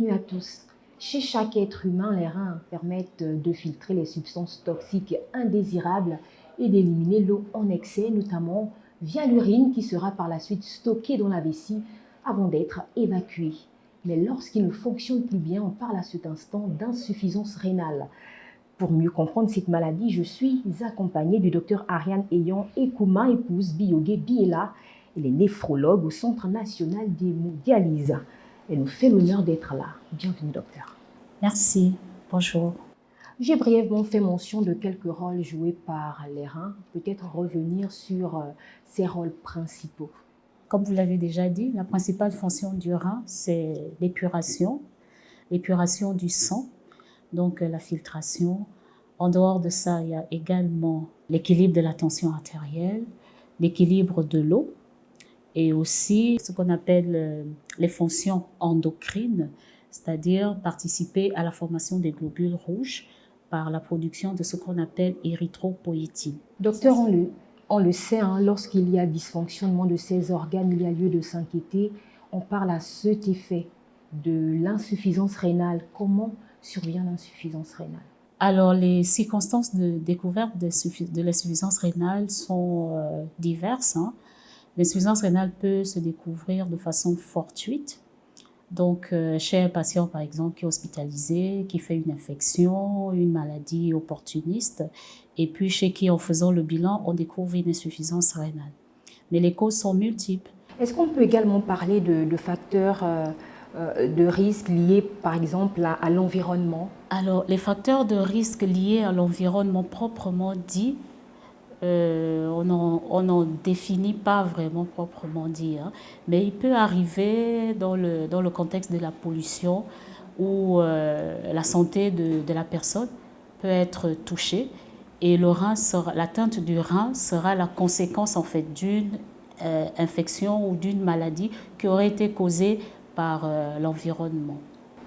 bienvenue à tous. Chez chaque être humain, les reins permettent de filtrer les substances toxiques indésirables et d'éliminer l'eau en excès, notamment via l'urine qui sera par la suite stockée dans la vessie avant d'être évacuée. Mais lorsqu'il ne fonctionne plus bien, on parle à cet instant d'insuffisance rénale. Pour mieux comprendre cette maladie, je suis accompagnée du docteur Ariane Eyan Ekouma, épouse Biyoge Biela. Elle est néphrologue au Centre national d'hémodialyse. Elle nous fait l'honneur d'être là. Bienvenue, docteur. Merci. Bonjour. J'ai brièvement fait mention de quelques rôles joués par les reins. Peut-être revenir sur ces rôles principaux. Comme vous l'avez déjà dit, la principale fonction du rein, c'est l'épuration du sang, donc la filtration. En dehors de ça, il y a également l'équilibre de la tension artérielle, l'équilibre de l'eau et aussi ce qu'on appelle les fonctions endocrines, c'est-à-dire participer à la formation des globules rouges par la production de ce qu'on appelle érythropoïétine. Docteur, on le sait, lorsqu'il y a dysfonctionnement de ces organes, il y a lieu de s'inquiéter. On parle à cet effet de l'insuffisance rénale. Comment survient l'insuffisance rénale? Alors, les circonstances de découverte de l'insuffisance rénale sont diverses. L'insuffisance rénale peut se découvrir de façon fortuite. Donc, chez un patient, par exemple, qui est hospitalisé, qui fait une infection, une maladie opportuniste, et puis chez qui, en faisant le bilan, on découvre une insuffisance rénale. Mais les causes sont multiples. Est-ce qu'on peut également parler de facteurs de risque liés, par exemple, à l'environnement? Alors, les facteurs de risque liés à l'environnement proprement dit, on n'en définit pas vraiment proprement dit, mais il peut arriver dans le contexte de la pollution où la santé de la personne peut être touchée et l'atteinte du rein sera la conséquence en fait d'une infection ou d'une maladie qui aurait été causée par l'environnement.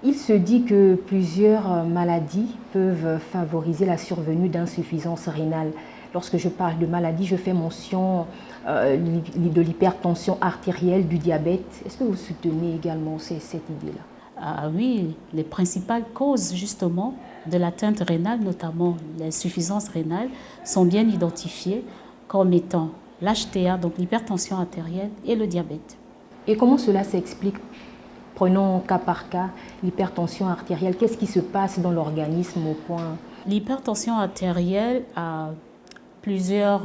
Il se dit que plusieurs maladies peuvent favoriser la survenue d'insuffisance rénale. Lorsque je parle de maladie, je fais mention de l'hypertension artérielle, du diabète. Est-ce que vous soutenez également cette idée-là? Ah oui, les principales causes justement de l'atteinte rénale, notamment l'insuffisance rénale, sont bien identifiées comme étant l'HTA, donc l'hypertension artérielle, et le diabète. Et comment cela s'explique? Prenons cas par cas l'hypertension artérielle. Qu'est-ce qui se passe dans l'organisme au point? L'hypertension artérielle a plusieurs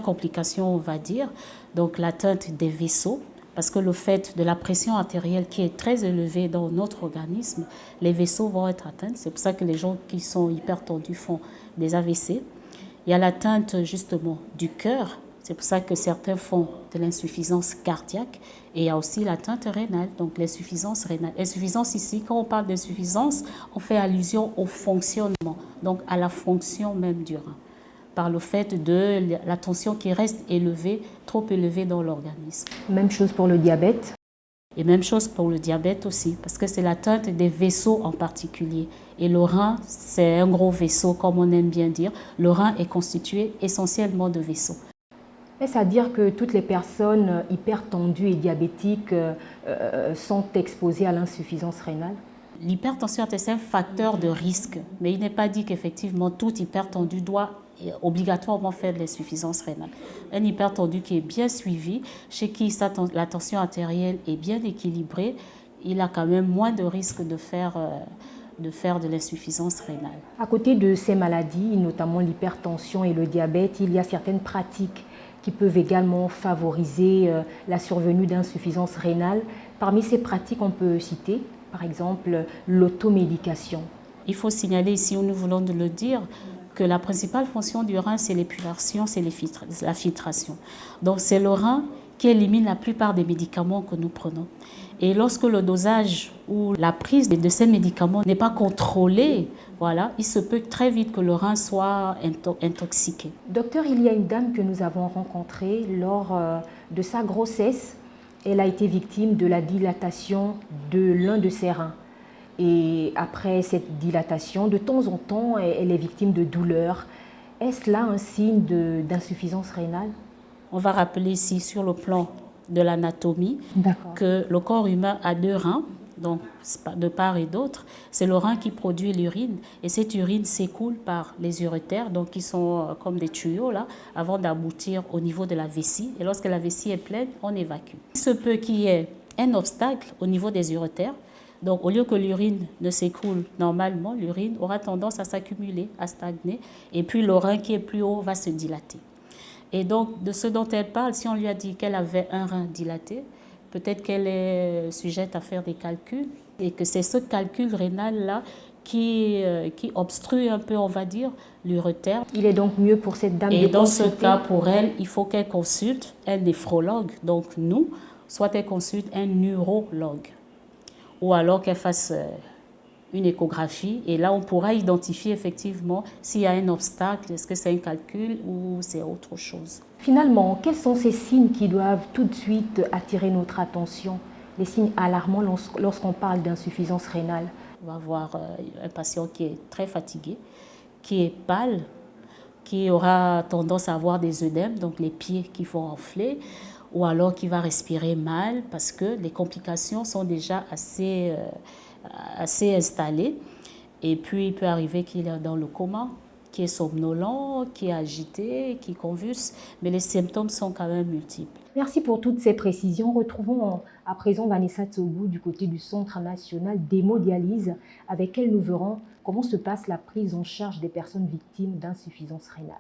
complications, on va dire. Donc l'atteinte des vaisseaux, parce que le fait de la pression artérielle qui est très élevée dans notre organisme, les vaisseaux vont être atteints. C'est pour ça que les gens qui sont hypertendus font des AVC. Il y a l'atteinte justement du cœur. C'est pour ça que certains font de l'insuffisance cardiaque. Et il y a aussi l'atteinte rénale, donc l'insuffisance rénale. L'insuffisance ici, quand on parle d'insuffisance, on fait allusion au fonctionnement, donc à la fonction même du rein, par le fait de la tension qui reste élevée, trop élevée dans l'organisme. Même chose pour le diabète? Et même chose pour le diabète aussi, parce que c'est l'atteinte des vaisseaux en particulier. Et le rein, c'est un gros vaisseau, comme on aime bien dire. Le rein est constitué essentiellement de vaisseaux. Est-ce à dire que toutes les personnes hypertendues et diabétiques sont exposées à l'insuffisance rénale? L'hypertension est un facteur de risque, mais il n'est pas dit qu'effectivement tout hypertendu doit obligatoirement faire de l'insuffisance rénale. Un hypertendu qui est bien suivi, chez qui la tension artérielle est bien équilibrée, il a quand même moins de risque de faire de l'insuffisance rénale. À côté de ces maladies, notamment l'hypertension et le diabète, il y a certaines pratiques qui peuvent également favoriser la survenue d'insuffisance rénale. Parmi ces pratiques, on peut citer, par exemple, l'automédication. Il faut signaler ici, nous voulons le dire, que la principale fonction du rein, c'est l'épuration, c'est la filtration. Donc c'est le rein qui élimine la plupart des médicaments que nous prenons. Et lorsque le dosage ou la prise de ces médicaments n'est pas contrôlée, voilà, il se peut très vite que le rein soit intoxiqué. Docteur, il y a une dame que nous avons rencontrée lors de sa grossesse. Elle a été victime de la dilatation de l'un de ses reins. Et après cette dilatation, de temps en temps, elle est victime de douleurs. Est-ce là un signe d'insuffisance rénale? On va rappeler ici sur le plan de l'anatomie que le corps humain a deux reins. donc de part et d'autre, c'est le rein qui produit l'urine et cette urine s'écoule par les urétères, donc qui sont comme des tuyaux là, avant d'aboutir au niveau de la vessie. Et lorsque la vessie est pleine, on évacue. Il se peut qu'il y ait un obstacle au niveau des urétères. Donc, au lieu que l'urine ne s'écoule normalement, l'urine aura tendance à s'accumuler, à stagner, et puis le rein qui est plus haut va se dilater. Et donc, de ce dont elle parle, si on lui a dit qu'elle avait un rein dilaté, peut-être qu'elle est sujette à faire des calculs, et que c'est ce calcul rénal-là qui obstrue un peu, on va dire, l'urétère. Il est donc mieux pour cette dame de consulter. Et dans ce consulter. cas, pour elle, il faut qu'elle consulte un néphrologue, donc nous, soit elle consulte un urologue. Ou alors qu'elle fasse une échographie et là on pourra identifier effectivement s'il y a un obstacle, est-ce que c'est un calcul ou c'est autre chose. Finalement, quels sont ces signes qui doivent tout de suite attirer notre attention, les signes alarmants lorsqu'on parle d'insuffisance rénale? On va voir un patient qui est très fatigué, qui est pâle, qui aura tendance à avoir des œdèmes, donc les pieds qui vont enfler, ou alors qui va respirer mal parce que les complications sont déjà assez installées. Et puis, il peut arriver qu'il est dans le coma, qui est somnolent, qui est agité, qui convulse, mais les symptômes sont quand même multiples. Merci pour toutes ces précisions. Retrouvons à présent Vanessa Tsobou du côté du Centre national d'hémodialyse. Avec elle, nous verrons comment se passe la prise en charge des personnes victimes d'insuffisance rénale.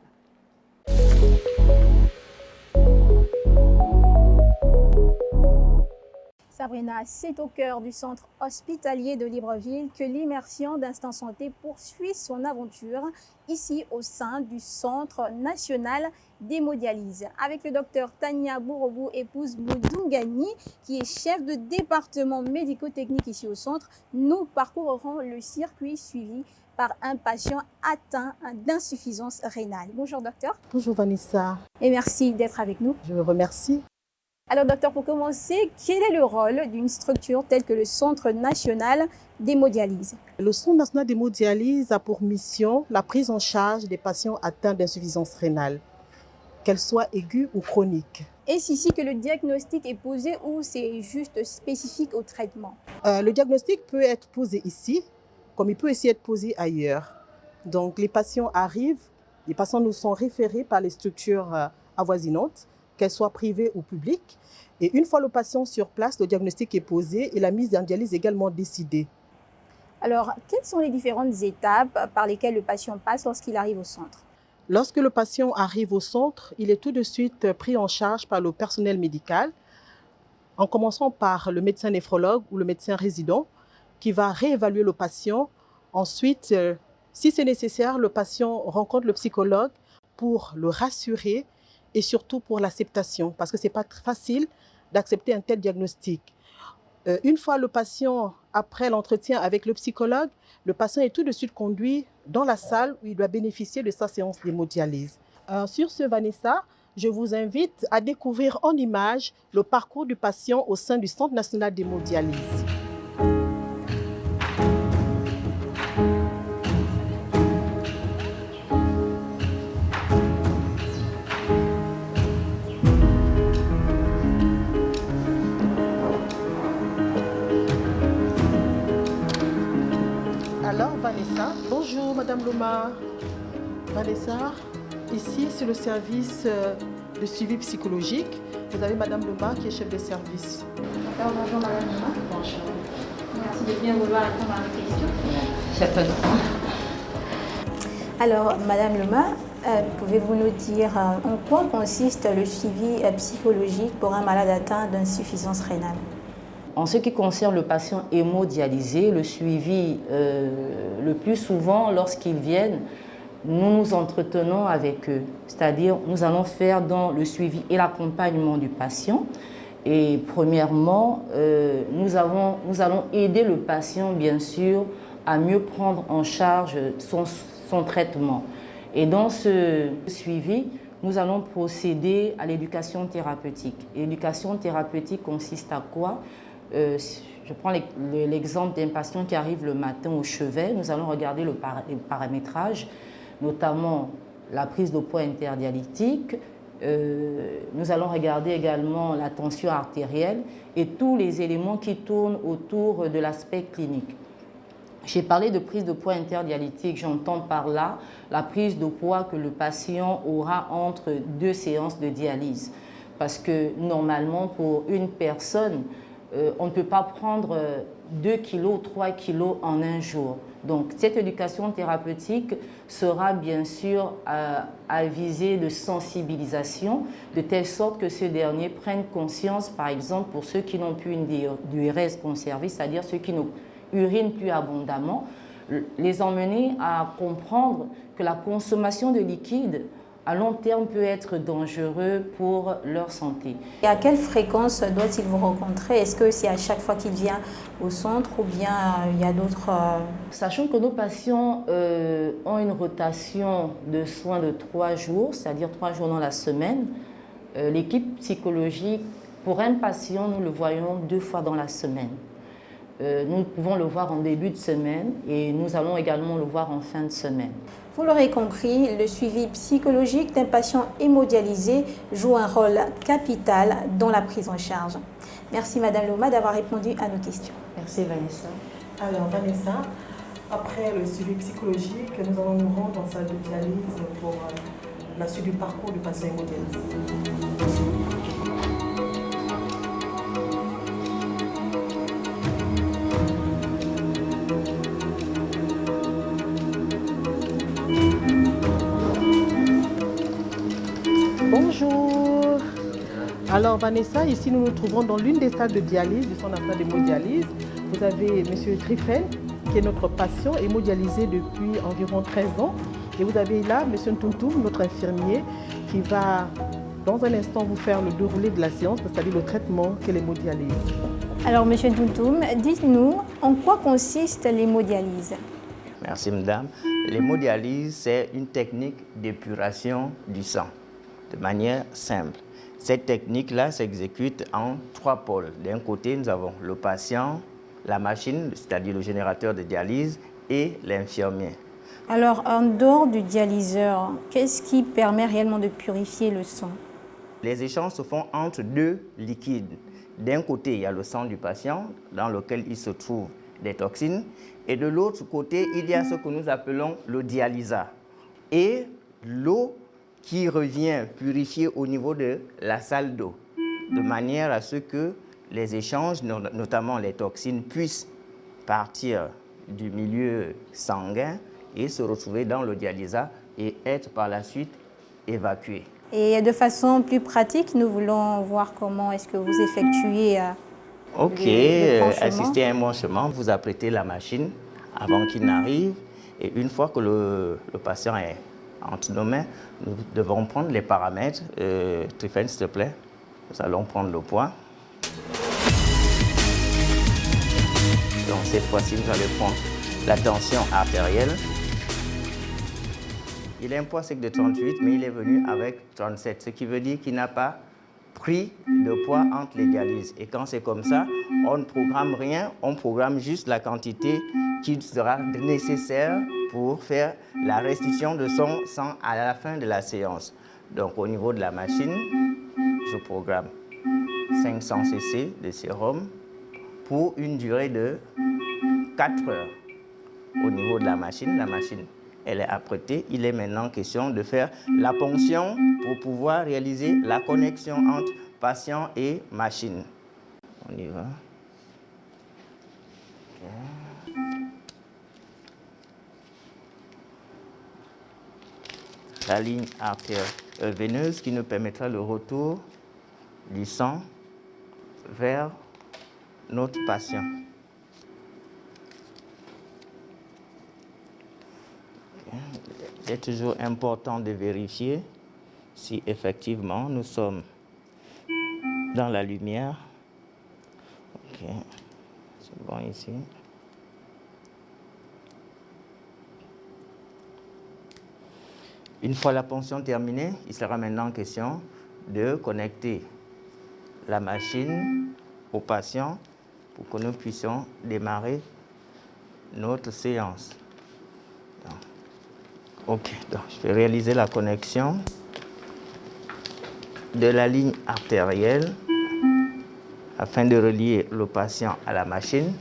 Sabrina, c'est au cœur du centre hospitalier de Libreville que l'immersion d'Instant Santé poursuit son aventure, ici au sein du Centre national d'hémodialyse. Avec le docteur Tania Bourobou, épouse Moudungani, qui est chef de département médico-technique ici au centre, nous parcourrons le circuit suivi par un patient atteint d'insuffisance rénale. Bonjour docteur. Bonjour Vanessa. Et merci d'être avec nous. Je vous remercie. Alors docteur, pour commencer, quel est le rôle d'une structure telle que le Centre national d'hémodialyse? Le Centre national d'hémodialyse a pour mission la prise en charge des patients atteints d'insuffisance rénale, qu'elle soit aiguë ou chronique. Est-ce ici que le diagnostic est posé ou c'est juste spécifique au traitement? Le diagnostic peut être posé ici, comme il peut aussi être posé ailleurs. Donc les patients arrivent, les patients nous sont référés par les structures avoisinantes, qu'elles soient privées ou publiques. Et une fois le patient sur place, le diagnostic est posé et la mise en dialyse est également décidée. Alors, quelles sont les différentes étapes par lesquelles le patient passe lorsqu'il arrive au centre? Lorsque le patient arrive au centre, il est tout de suite pris en charge par le personnel médical, en commençant par le médecin néphrologue ou le médecin résident qui va réévaluer le patient. Ensuite, si c'est nécessaire, le patient rencontre le psychologue pour le rassurer et surtout pour l'acceptation, parce que ce n'est pas facile d'accepter un tel diagnostic. Une fois le patient, après l'entretien avec le psychologue, le patient est tout de suite conduit dans la salle où il doit bénéficier de sa séance d'hémodialyse. Sur ce, Vanessa, je vous invite à découvrir en images le parcours du patient au sein du Centre national d'hémodialyse. Alors, Vanessa, bonjour Madame Loma. Vanessa, ici c'est le service de suivi psychologique. Vous avez Madame Loma qui est chef de service. Bonjour Madame Loma. Bonjour. Merci de bien vouloir répondre à mes questions. Certainement. Alors, Madame Loma, pouvez-vous nous dire en quoi consiste le suivi psychologique pour un malade atteint d'insuffisance rénale? En ce qui concerne le patient hémodialysé, le suivi le plus souvent lorsqu'ils viennent, nous nous entretenons avec eux. C'est-à-dire, nous allons faire dans le suivi et l'accompagnement du patient. Et premièrement, nous allons aider le patient, bien sûr, à mieux prendre en charge son traitement. Et dans ce suivi, nous allons procéder à l'éducation thérapeutique. L'éducation thérapeutique consiste à quoi? Je prends l'exemple d'un patient qui arrive le matin au chevet. Nous allons regarder le paramétrage, notamment la prise de poids interdialytique, Nous allons regarder également la tension artérielle et tous les éléments qui tournent autour de l'aspect clinique. J'ai parlé de prise de poids interdialytique. J'entends par là la prise de poids que le patient aura entre 2 séances de dialyse. Parce que normalement, pour une personne, on ne peut pas prendre 2 kilos, 3 kilos en un jour. Donc, cette éducation thérapeutique sera bien sûr à visée de sensibilisation, de telle sorte que ceux derniers prennent conscience, par exemple, pour ceux qui n'ont plus une diurèse conservée, c'est-à-dire ceux qui urinent plus abondamment, les emmener à comprendre que la consommation de liquide à long terme peut être dangereux pour leur santé. Et à quelle fréquence doit-il vous rencontrer? Est-ce que c'est à chaque fois qu'il vient au centre ou bien il y a d'autres... Sachant que nos patients ont une rotation de soins de 3 jours, c'est-à-dire 3 jours dans la semaine, l'équipe psychologique, pour un patient, nous le voyons 2 fois dans la semaine. Nous pouvons le voir en début de semaine et nous allons également le voir en fin de semaine. Vous l'aurez compris, le suivi psychologique d'un patient hémodialysé joue un rôle capital dans la prise en charge. Merci Madame Loma d'avoir répondu à nos questions. Merci Vanessa. Alors Vanessa, après le suivi psychologique, nous allons nous rendre en salle de dialyse pour la suite du parcours du patient hémodialysé. Bonjour. Alors Vanessa, ici nous nous trouvons dans l'une des salles de dialyse du centre national d'hémodialyse. Vous avez M. Triffen, qui est notre patient hémodialysé depuis environ 13 ans. Et vous avez là M. Ntuntum, notre infirmier, qui va dans un instant vous faire le déroulé de la séance, c'est-à-dire le traitement qu'est l'hémodialyse. Alors M. Ntuntum, dites-nous en quoi consiste l'hémodialyse? Merci madame. L'hémodialyse, c'est une technique d'épuration du sang de manière simple. Cette technique-là s'exécute en 3 pôles. D'un côté, nous avons le patient, la machine, c'est-à-dire le générateur de dialyse, et l'infirmier. Alors, en dehors du dialyseur, qu'est-ce qui permet réellement de purifier le sang? Les échanges se font entre 2 liquides. D'un côté, il y a le sang du patient, dans lequel il se trouve des toxines, et de l'autre côté, il y a ce que nous appelons le dialysat. Et l'eau qui revient purifier au niveau de la salle d'eau, de manière à ce que les échanges, notamment les toxines, puissent partir du milieu sanguin et se retrouver dans le dialysat et être par la suite évacués. Et de façon plus pratique, nous voulons voir comment est-ce que vous effectuez le assister à un branchement, vous apprêtez la machine avant qu'il n'arrive et une fois que le patient est entre nos mains, nous devons prendre les paramètres. Triffen, s'il te plaît, nous allons prendre le poids. Donc cette fois-ci, nous allons prendre la tension artérielle. Il a un poids sec de 38, mais il est venu avec 37, ce qui veut dire qu'il n'a pas pris de poids entre les dialyses. Et quand c'est comme ça, on ne programme rien, on programme juste la quantité qui sera nécessaire pour faire la restitution de son sang à la fin de la séance. Donc au niveau de la machine, je programme 500 cc de sérum pour une durée de 4 heures. Au niveau de la machine, elle est apprêtée. Il est maintenant question de faire la ponction pour pouvoir réaliser la connexion entre patient et machine. On y va. Okay. La ligne artério-veineuse qui nous permettra le retour du sang vers notre patient. Il est toujours important de vérifier si effectivement nous sommes dans la lumière. Ok, c'est bon ici. Une fois la ponction terminée, il sera maintenant question de connecter la machine au patient pour que nous puissions démarrer notre séance. Ok, donc je vais réaliser la connexion. de la ligne artérielle afin de relier le patient à la machine.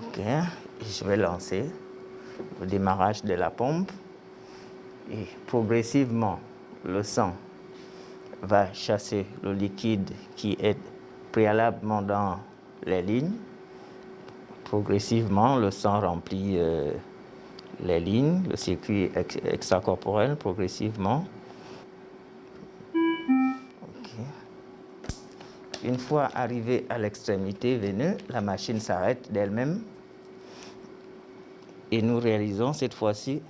Ok, je vais lancer le démarrage de la pompe et progressivement le sang va chasser le liquide qui est préalablement dans les lignes. Progressivement, le sang remplit les lignes, le circuit extracorporel, progressivement. Okay. Une fois arrivé à l'extrémité veineuse, la machine s'arrête d'elle-même et nous réalisons cette fois-ci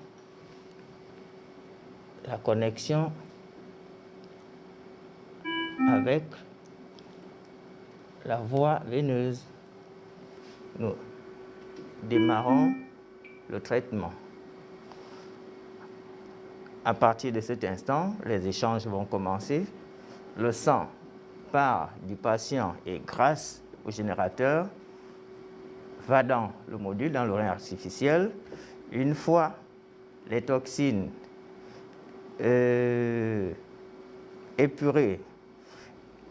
la connexion avec la voie veineuse. Nous démarrons le traitement. À partir de cet instant, les échanges vont commencer. Le sang part du patient et grâce au générateur va dans le module, dans le rein artificiel. Une fois les toxines épurées,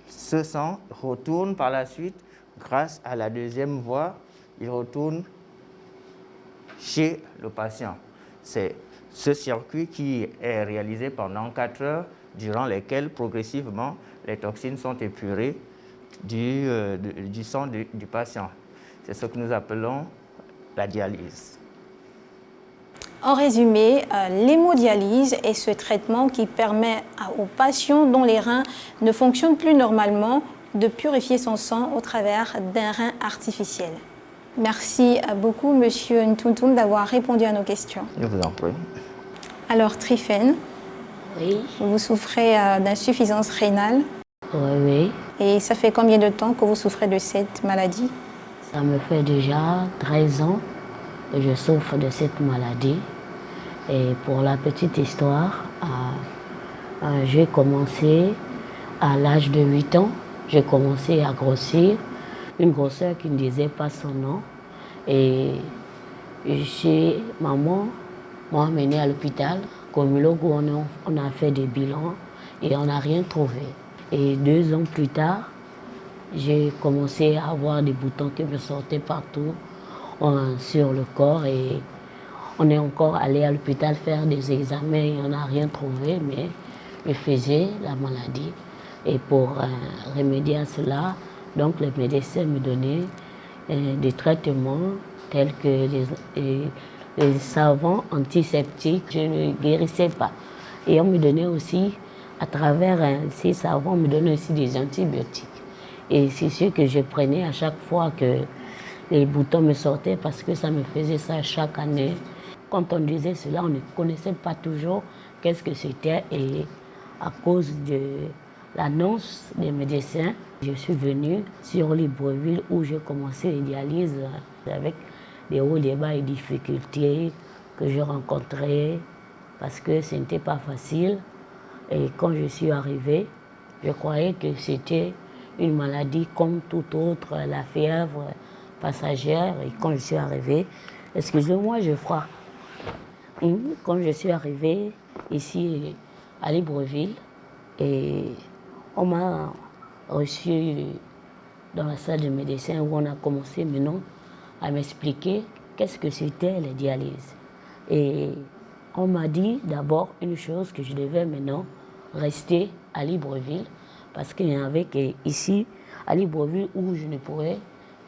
ce sang retourne par la suite grâce à la deuxième voie, il retourne chez le patient. C'est ce circuit qui est réalisé pendant 4 heures, durant lesquelles progressivement les toxines sont épurées du sang du patient. C'est ce que nous appelons la dialyse. En résumé, l'hémodialyse est ce traitement qui permet aux patients dont les reins ne fonctionnent plus normalement de purifier son sang au travers d'un rein artificiel. Merci beaucoup, Monsieur Ntuntum, d'avoir répondu à nos questions. Je vous en prie. Alors, Tryphène, Oui, vous souffrez d'insuffisance rénale. oui. Et ça fait combien de temps que vous souffrez de cette maladie? Ça me fait déjà 13 ans que je souffre de cette maladie. Et pour la petite histoire, j'ai commencé à l'âge de 8 ans. J'ai commencé à grossir. Une grosseur qui ne disait pas son nom. Et chez maman m'a emmenée à l'hôpital. Comme on a fait des bilans et on n'a rien trouvé. Et 2 ans plus tard, j'ai commencé à avoir des boutons qui me sortaient partout sur le corps. Et on est encore allé à l'hôpital faire des examens et on n'a rien trouvé, mais je faisais la maladie. Et pour remédier à cela, donc les médecins me donnaient des traitements tels que les savons antiseptiques. Je ne guérissais pas. Et on me donnait aussi, à travers ces savons, on me donnait aussi des antibiotiques. Et c'est ce que je prenais à chaque fois que les boutons me sortaient parce que ça me faisait ça chaque année. Quand on disait cela, on ne connaissait pas toujours qu'est-ce que c'était. Et à cause de l'annonce des médecins, je suis venue sur Libreville où j'ai commencé les dialyses avec des hauts, des bas et difficultés que je rencontrais parce que ce n'était pas facile. Et quand je suis arrivée, je croyais que c'était une maladie comme toute autre, la fièvre passagère. Et quand je suis arrivée, excusez-moi, j'ai froid. Quand je suis arrivée ici à Libreville, et on m'a reçu dans la salle de médecin où on a commencé maintenant à m'expliquer qu'est-ce que c'était les dialyses. Et on m'a dit d'abord une chose, que je devais maintenant rester à Libreville parce qu'il y en avait ici à Libreville où je ne pourrais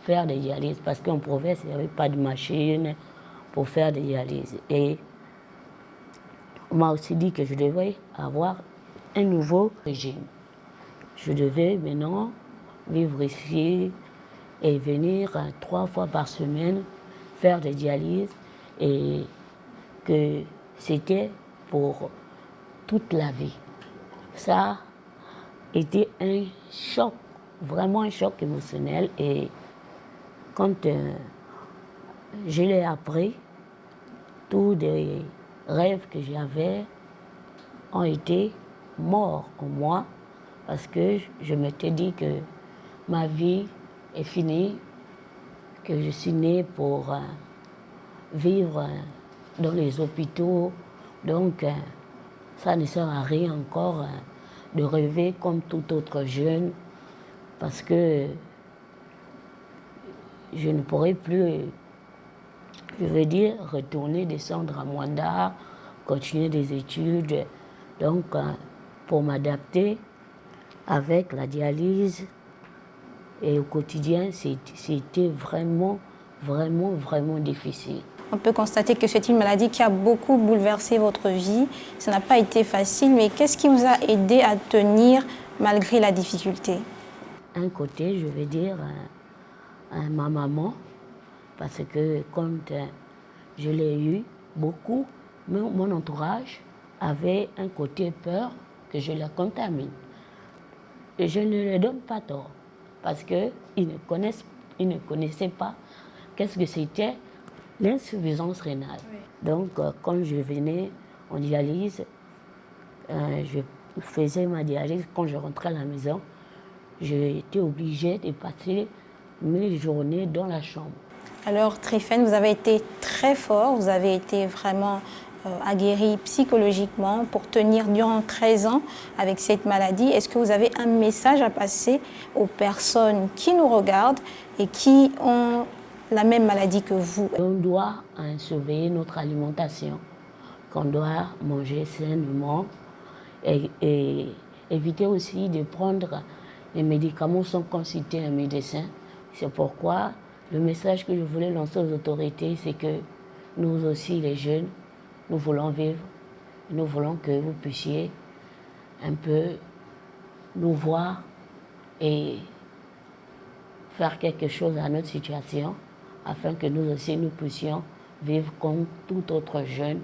faire des dialyses parce qu'en province, il n'y avait pas de machine pour faire des dialyses. Et on m'a aussi dit que je devais avoir un nouveau régime. Je devais maintenant vivre ici et venir 3 fois par semaine faire des dialyses et que c'était pour toute la vie. Ça a été un choc, vraiment un choc émotionnel. Et quand je l'ai appris, tous les rêves que j'avais ont été morts en moi parce que je m'étais dit que ma vie est finie, que je suis née pour vivre dans les hôpitaux. Donc, ça ne sert à rien encore de rêver comme tout autre jeune, parce que je ne pourrai plus, je veux dire, retourner, descendre à Mwanda, continuer des études. Donc, pour m'adapter avec la dialyse et au quotidien, c'était vraiment difficile. On peut constater que c'est une maladie qui a beaucoup bouleversé votre vie. Ça n'a pas été facile, mais qu'est-ce qui vous a aidé à tenir malgré la difficulté? Un côté, je vais dire, ma maman, parce que quand je l'ai eu, beaucoup, mon entourage avait un côté peur que je la contamine. Et je ne leur donne pas tort, parce qu'ils ne connaissaient pas qu'est-ce que c'était l'insuffisance rénale. Oui. Donc, quand je venais en dialyse, je faisais ma dialyse. Quand je rentrais à la maison, j'étais obligée de passer mes journées dans la chambre. Alors, Tryphène, vous avez été très fort, vous avez été vraiment aguerri psychologiquement pour tenir durant 13 ans avec cette maladie. Est-ce que vous avez un message à passer aux personnes qui nous regardent et qui ont la même maladie que vous? On doit surveiller notre alimentation, qu'on doit manger sainement et éviter aussi de prendre les médicaments sans consulter un médecin. C'est pourquoi le message que je voulais lancer aux autorités, c'est que nous aussi, les jeunes, nous voulons vivre, nous voulons que vous puissiez un peu nous voir et faire quelque chose à notre situation, afin que nous aussi, nous puissions vivre comme tout autre jeune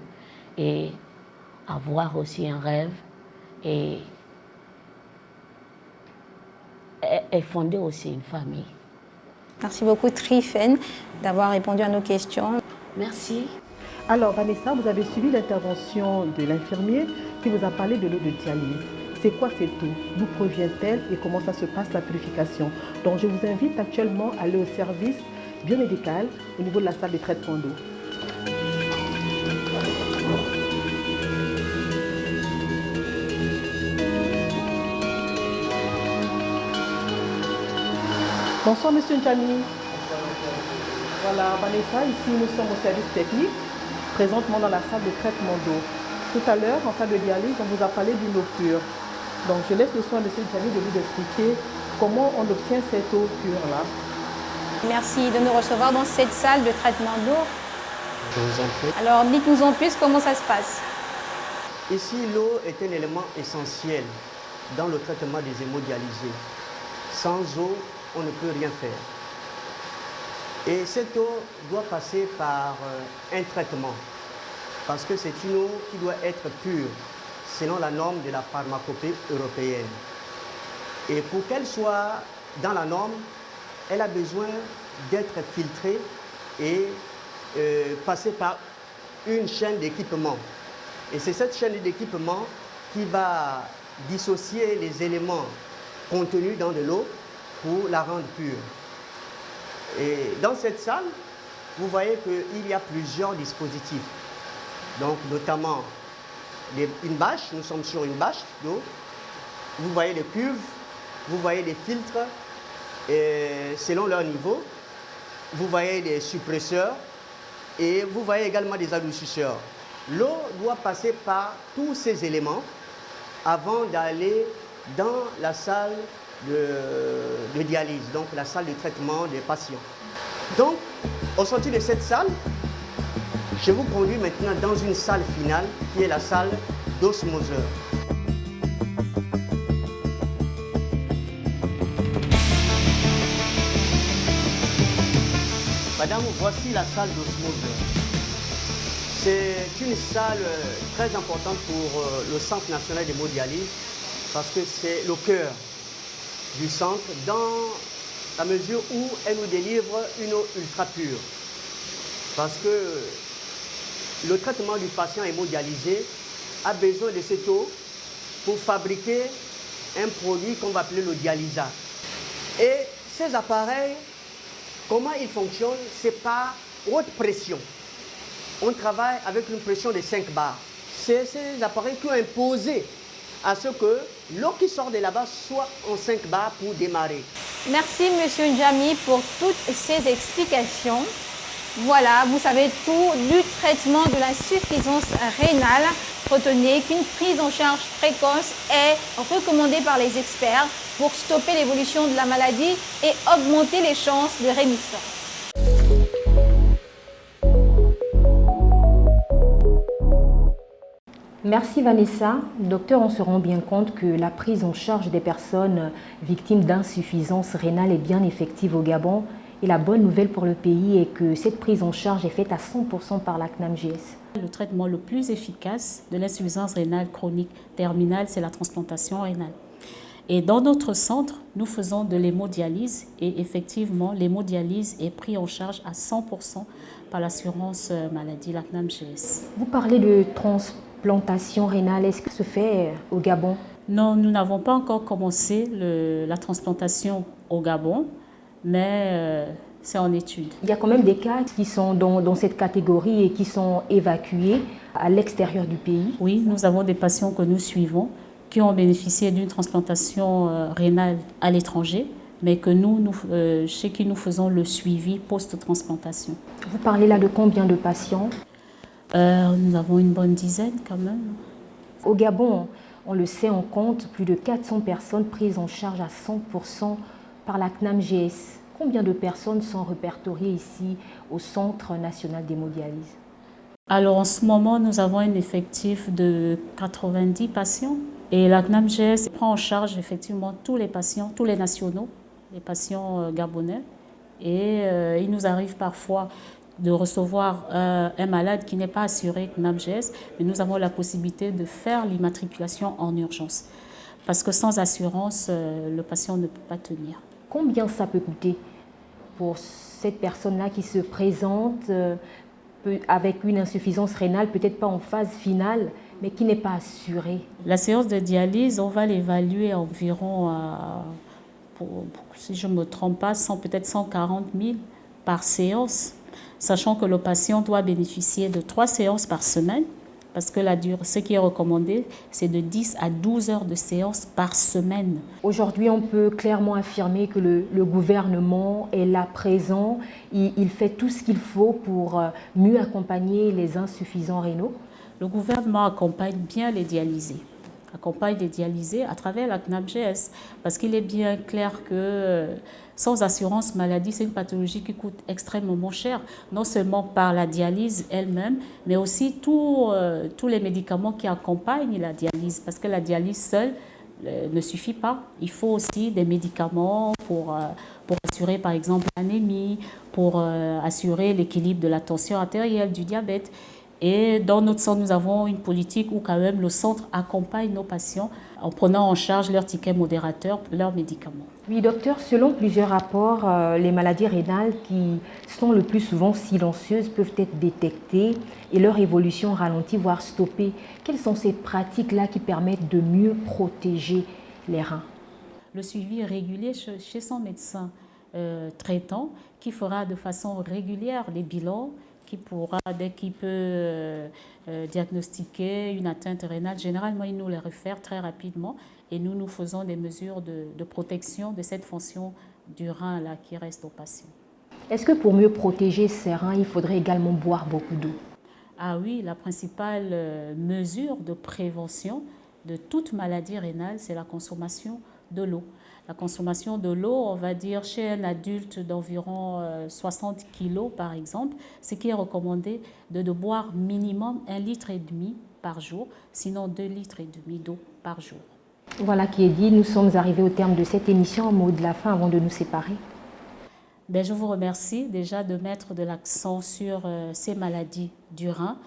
et avoir aussi un rêve et fonder aussi une famille. Merci beaucoup, Tryphène, d'avoir répondu à nos questions. Merci. Alors, Vanessa, vous avez suivi l'intervention de l'infirmier qui vous a parlé de l'eau de dialyse. C'est quoi cette eau? D'où provient-elle et comment ça se passe la purification? Donc, je vous invite actuellement à aller au service biomédical au niveau de la salle de traitement d'eau. Bonsoir, Monsieur Njami. Voilà, Vanessa, ici nous sommes au service technique, présentement dans la salle de traitement d'eau. Tout à l'heure, en salle de dialyse, on vous a parlé d'une eau pure. Donc, je laisse le soin de M. Njami de vous expliquer comment on obtient cette eau pure-là. Merci de nous recevoir dans cette salle de traitement d'eau. Je vous en prie. Alors, dites-nous en plus comment ça se passe. Ici, l'eau est un élément essentiel dans le traitement des hémodialysés. Sans eau, on ne peut rien faire. Et cette eau doit passer par un traitement, parce que c'est une eau qui doit être pure, selon la norme de la pharmacopée européenne. Et pour qu'elle soit dans la norme, elle a besoin d'être filtrée et passer par une chaîne d'équipement. Et c'est cette chaîne d'équipement qui va dissocier les éléments contenus dans de l'eau pour la rendre pure. Et dans cette salle, vous voyez qu'il y a plusieurs dispositifs. Donc, notamment une bâche, nous sommes sur une bâche d'eau. Vous voyez les cuves, vous voyez les filtres selon leur niveau. Vous voyez des suppresseurs et vous voyez également des adoucisseurs. L'eau doit passer par tous ces éléments avant d'aller dans la salle de dialyse, donc la salle de traitement des patients. Donc, au sortir de cette salle, je vous conduis maintenant dans une salle finale qui est la salle d'osmoseur. Madame, voici la salle d'osmoseur. C'est une salle très importante pour le Centre national d'hémodialyse parce que c'est le cœur du centre dans la mesure où elle nous délivre une eau ultra pure. Parce que le traitement du patient hémodialysé a besoin de cette eau pour fabriquer un produit qu'on va appeler le dialysat. Et ces appareils, comment ils fonctionnent? C'est par haute pression. on travaille avec une pression de 5 bars. C'est ces appareils qui ont imposé à ce que l'eau qui sort de là-bas soit en 5 bars pour démarrer. Merci Monsieur Njami pour toutes ces explications. Voilà, vous savez tout du traitement de l'insuffisance rénale. Retenez qu'une prise en charge précoce est recommandée par les experts pour stopper l'évolution de la maladie et augmenter les chances de rémission. Merci Vanessa. Docteur, on se rend bien compte que la prise en charge des personnes victimes d'insuffisance rénale est bien effective au Gabon. Et la bonne nouvelle pour le pays est que cette prise en charge est faite à 100% par la CNAMGS. Le traitement le plus efficace de l'insuffisance rénale chronique terminale, c'est la transplantation rénale. Et dans notre centre, nous faisons de l'hémodialyse et effectivement, l'hémodialyse est prise en charge à 100% par l'assurance maladie, la CNAMGS. Vous parlez de transplantation rénale, est-ce que ça se fait au Gabon? Non, nous n'avons pas encore commencé la transplantation au Gabon, mais c'est en étude. Il y a quand même des cas qui sont dans cette catégorie et qui sont évacués à l'extérieur du pays. Oui, nous avons des patients que nous suivons qui ont bénéficié d'une transplantation rénale à l'étranger, mais que chez qui nous faisons le suivi post-transplantation. Vous parlez là de combien de patients? Nous avons une bonne dizaine quand même. Au Gabon, on le sait, on compte plus de 400 personnes prises en charge à 100% par la CNAMGS. Combien de personnes sont répertoriées ici au Centre national d'hémodialyse? Alors en ce moment, nous avons un effectif de 90 patients. Et la CNAMGS prend en charge effectivement tous les patients, tous les nationaux, les patients gabonais. Et il nous arrive parfois de recevoir un malade qui n'est pas assuré CNAMGS, mais nous avons la possibilité de faire l'immatriculation en urgence. Parce que sans assurance, le patient ne peut pas tenir. Combien ça peut coûter pour cette personne-là qui se présente avec une insuffisance rénale, peut-être pas en phase finale, mais qui n'est pas assurée? La séance de dialyse, on va l'évaluer environ, si je ne me trompe pas, peut-être 140 000 par séance, sachant que le patient doit bénéficier de 3 séances par semaine, parce que ce qui est recommandé, c'est de 10 à 12 heures de séance par semaine. Aujourd'hui, on peut clairement affirmer que le gouvernement est là présent. Il fait tout ce qu'il faut pour mieux accompagner les insuffisants rénaux. Le gouvernement accompagne bien les dialysés. Accompagne les dialysés à travers la CNAMGS, parce qu'il est bien clair que sans assurance maladie, c'est une pathologie qui coûte extrêmement cher, non seulement par la dialyse elle-même, mais aussi tous les médicaments qui accompagnent la dialyse, parce que la dialyse seule ne suffit pas. Il faut aussi des médicaments pour assurer par exemple l'anémie, pour assurer l'équilibre de la tension artérielle, du diabète. Et dans notre centre, nous avons une politique où quand même le centre accompagne nos patients en prenant en charge leurs tickets modérateurs, leurs médicaments. Oui, docteur, selon plusieurs rapports, les maladies rénales qui sont le plus souvent silencieuses peuvent être détectées et leur évolution ralentie, voire stoppée. Quelles sont ces pratiques-là qui permettent de mieux protéger les reins? Le suivi régulier chez son médecin traitant qui fera de façon régulière les bilans, qui pourra, dès qu'il peut diagnostiquer une atteinte rénale, généralement il nous les réfère très rapidement et nous faisons des mesures de protection de cette fonction du rein là, qui reste au patient. Est-ce que pour mieux protéger ces reins, il faudrait également boire beaucoup d'eau? Ah oui, la principale mesure de prévention de toute maladie rénale, c'est la consommation de l'eau. La consommation de l'eau, on va dire chez un adulte d'environ 60 kg par exemple, ce qui est recommandé de boire minimum 1,5 litre par jour, sinon 2,5 litres d'eau par jour. Voilà qui est dit, nous sommes arrivés au terme de cette émission. Un mot de la fin avant de nous séparer. Je vous remercie déjà de mettre de l'accent sur ces maladies du rein,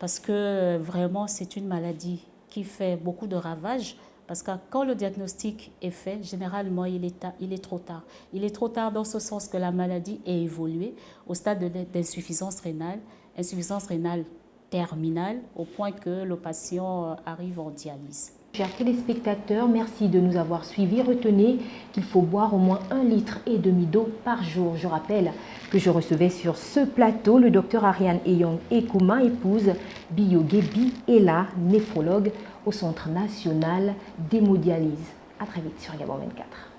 parce que vraiment c'est une maladie qui fait beaucoup de ravages. Parce que quand le diagnostic est fait, généralement, il est trop tard. Il est trop tard dans ce sens que la maladie est évoluée au stade d'insuffisance rénale terminale, au point que le patient arrive en dialyse. Chers téléspectateurs, merci de nous avoir suivis. Retenez qu'il faut boire au moins 1,5 litre d'eau par jour. Je rappelle que je recevais sur ce plateau le docteur Ariane Eyong Ekouma, épouse Biyoge Bi-Ela, néphrologue au Centre national d'hémodialyse. À très vite sur Gabon 24.